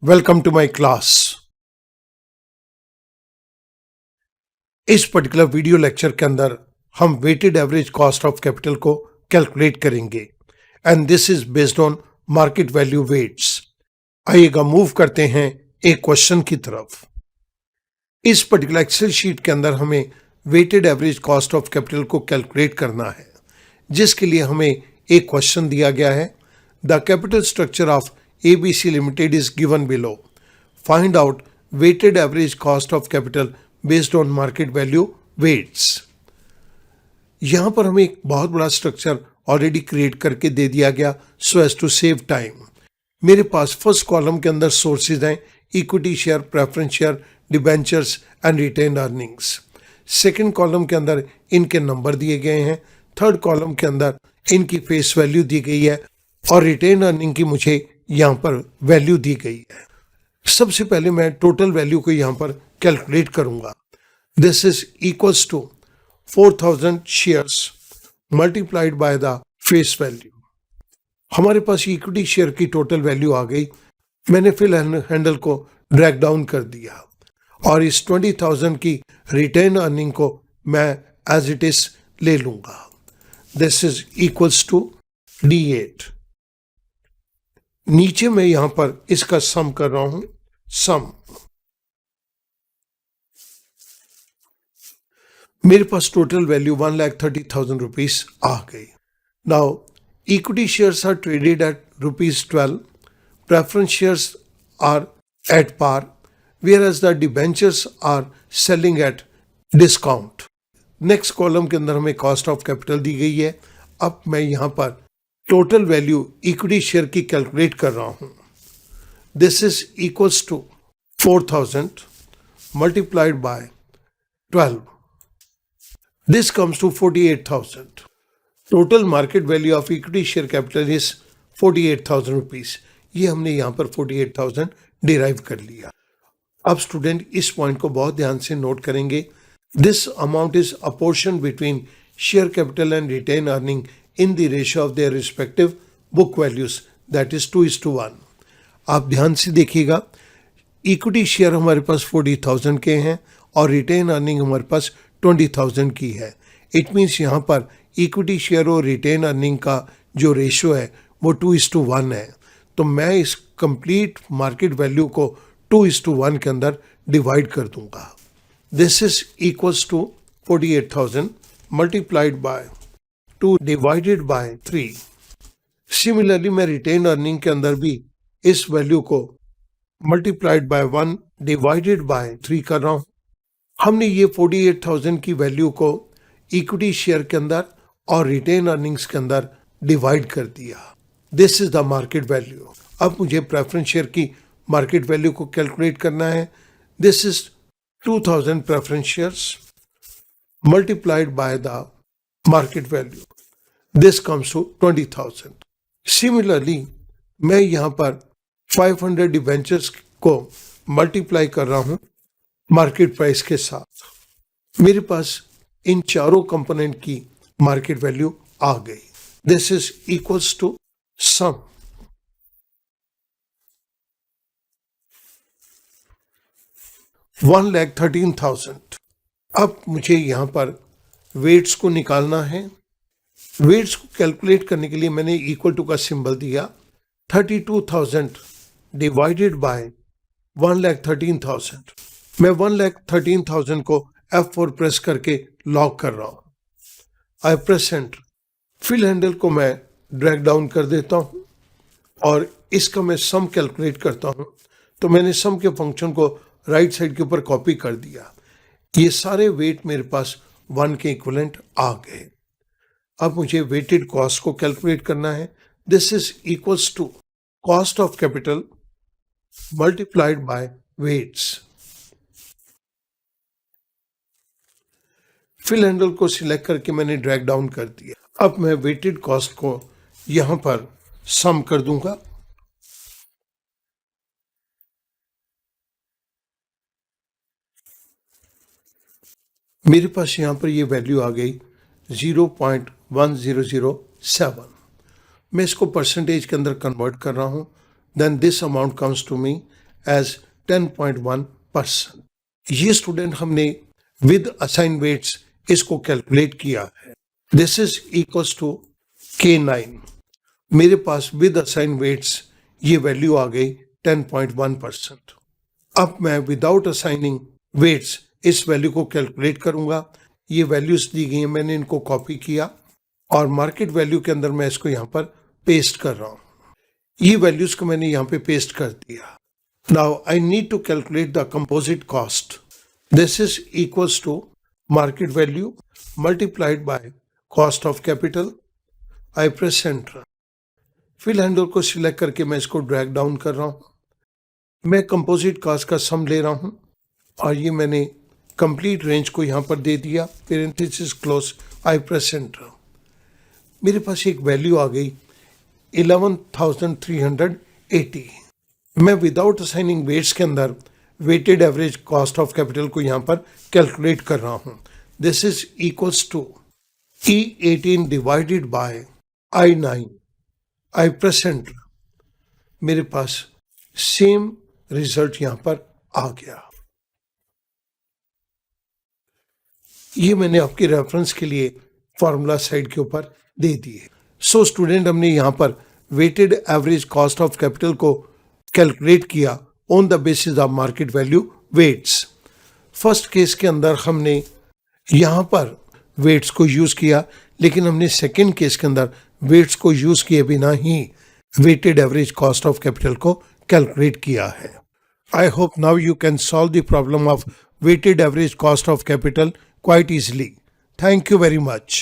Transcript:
Welcome to my class. इस particular video lecture के अंदर हम weighted average cost of capital को कैलकुलेट करेंगे and this is based on market value weights. आइएगा मूव करते हैं एक क्वेश्चन की तरफ। इस पर्टिकुलर एक्सेल शीट के अंदर हमें weighted average cost of capital को कैलकुलेट करना है, जिसके लिए हमें एक क्वेश्चन दिया गया है। The capital structure of ABC Limited is given below. Find out weighted average cost of capital based on market value weights. यहां पर हमें एक बहुत बड़ा स्ट्रक्चर ऑलरेडी क्रिएट करके दे दिया गया so as to save time. मेरे पास फर्स्ट कॉलम के अंदर सोर्सेज हैं equity share, preference share, debentures and retain earnings. Second column के अंदर इनके नंबर दिए गए हैं। थर्ड कॉलम के अंदर इनकी फेस वैल्यू दी गई है और रिटेन अर्निंग की मुझे यहाँ पर वैल्यू दी गई है। सबसे पहले मैं टोटल वैल्यू को यहाँ पर कैलकुलेट करूंगा। This is equals to 4000 shares multiplied by the face value. हमारे पास इक्विटी शेयर की टोटल वैल्यू आ गई। मैंने फिल हैंडल को ड्रैग डाउन कर दिया और इस 20,000 की रिटेन अर्निंग को मैं एज इट इज ले लूंगा। This is equals to D8। नीचे मैं यहां पर इसका सम कर रहा हूं। सम मेरे पास टोटल वैल्यू 1,30,000 रुपीज आ गई। Now equity shares are traded at ₹12, preference shares are at par, whereas the debentures are selling at discount. Next column के अंदर हमें कॉस्ट ऑफ कैपिटल दी गई है। अब मैं यहां पर टोटल वैल्यू इक्विटी शेयर की कैलकुलेट कर रहा हूं। This is equals to 4000 multiplied by 12। This comes to 48,000। Total market value of equity share capital is 48,000 rupees. ये हमने यहां पर 48,000 डिराइव कर लिया। अब स्टूडेंट इस पॉइंट को बहुत ध्यान से नोट करेंगे। This amount is apportion between share capital and retain earning in the ratio of their respective book values, that is 2:1। आप ध्यान से देखिएगा, इक्विटी शेयर हमारे पास 40,000 के हैं और रिटेन अर्निंग हमारे पास 20,000 की है। इट मीन्स यहाँ पर इक्विटी शेयर और रिटेन अर्निंग का जो रेशियो है वो 2:1 है। तो मैं इस कंप्लीट मार्केट वैल्यू को 2:1 के अंदर डिवाइड कर दूंगा। This is equals to 48,000 multiplied by 2 divided by 3। Similarly मैं रिटेन अर्निंग के अंदर भी इस वैल्यू को मल्टीप्लाइड बाय 1 डिवाइडेड बाय 3 कर रहा हूं। हमने ये 48,000 की वैल्यू को इक्विटी शेयर के अंदर और रिटेन अर्निंग्स के अंदर डिवाइड कर दिया। This is the market value. अब मुझे प्रेफरेंस शेयर की मार्केट वैल्यू को कैलकुलेट करना है। This is 2,000 preference shares multiplied by the market value. This comes to 20,000। Similarly मैं यहां पर 500 डिबेंचर्स को मल्टीप्लाई कर रहा हूं मार्केट प्राइस के साथ। मेरे पास इन चारों कंपोनेंट की मार्केट वैल्यू आ गई। This is equals to some. $1,13,000। अब मुझे यहां पर वेट्स को निकालना है। वेट्स को कैलकुलेट करने के लिए मैंने इक्वल टू का सिंबल दिया। 32,000 डिवाइडेड बाय 1,13,000। मैं 1,13,000 को F4 प्रेस करके लॉक कर रहा हूं। I press enter. Fill handle को मैं ड्रैग डाउन कर देता हूं और इसका मैं सम कैलकुलेट करता हूं। तो मैंने सम के फंक्शन को राइट साइड के ऊपर कॉपी कर दिया। ये सारे वेट मेरे पास 1 के इक्विवेलेंट आ गए। अब मुझे वेटेड कॉस्ट को कैलकुलेट करना है। This is equals to cost of capital multiplied by weights. Fill handle को सिलेक्ट करके मैंने ड्रैग डाउन कर दिया। अब मैं वेटेड कॉस्ट को यहां पर सम कर दूंगा। मेरे पास यहाँ पर ये वैल्यू आ गई 0.1007। मैं इसको परसेंटेज के अंदर कन्वर्ट कर रहा हूँ। Then this amount comes to me as 10.1%. ये स्टूडेंट हमने विद असाइन वेट्स इसको कैलकुलेट किया है. This is equals to K9. मेरे पास विद असाइन वेट्स ये वैल्यू आ गई 10.1%. अब मैं विदाउट असाइनिंग वेट्स इस वैल्यू को कैलकुलेट करूंगा. ये वैल्यूज दी गई हैं, मैंने इनको कॉपी किया और मार्केट वैल्यू के अंदर मैं इसको यहाँ पर पेस्ट कर रहा हूँ. ये वैल्यूज को मैंने यहाँ पे पेस्ट कर दिया. Now I need to calculate the composite cost. This is equals to market value multiplied by cost of capital. I press enter. Fill handle को सिलेक्ट करके मैं इसको ड्रैग डाउन कर रहा हूँ. मैं कंपोजिट कॉस्ट का सम ले रहा हूँ और ये मैंने कंप्लीट रेंज को यहाँ पर दे दिया. Parenthesis close. आई प्रेस एंटर. मेरे पास एक वैल्यू आ गई 11,380. मैं विदाउट असाइनिंग वेट्स के अंदर weighted average cost of capital को यहाँ पर कैलकुलेट कर रहा हूँ. This is equals to E18 divided by I9. I press enter. मेरे पास सेम रिजल्ट यहाँ पर आ गया. ये मैंने आपके रेफरेंस के लिए फॉर्मूला साइड के ऊपर दे दिए. सो स्टूडेंट, हमने यहाँ पर weighted average cost of capital को कैलकुलेट किया on the basis of market value weights. First case के अंदर हमने यहाँ पर वेट्स को यूज किया, लेकिन हमने सेकेंड केस के अंदर वेट्स को यूज किए बिना ही weighted average cost of capital को कैलकुलेट किया है. I hope now you can solve the problem of weighted average cost of capital quite easily. Thank you very much.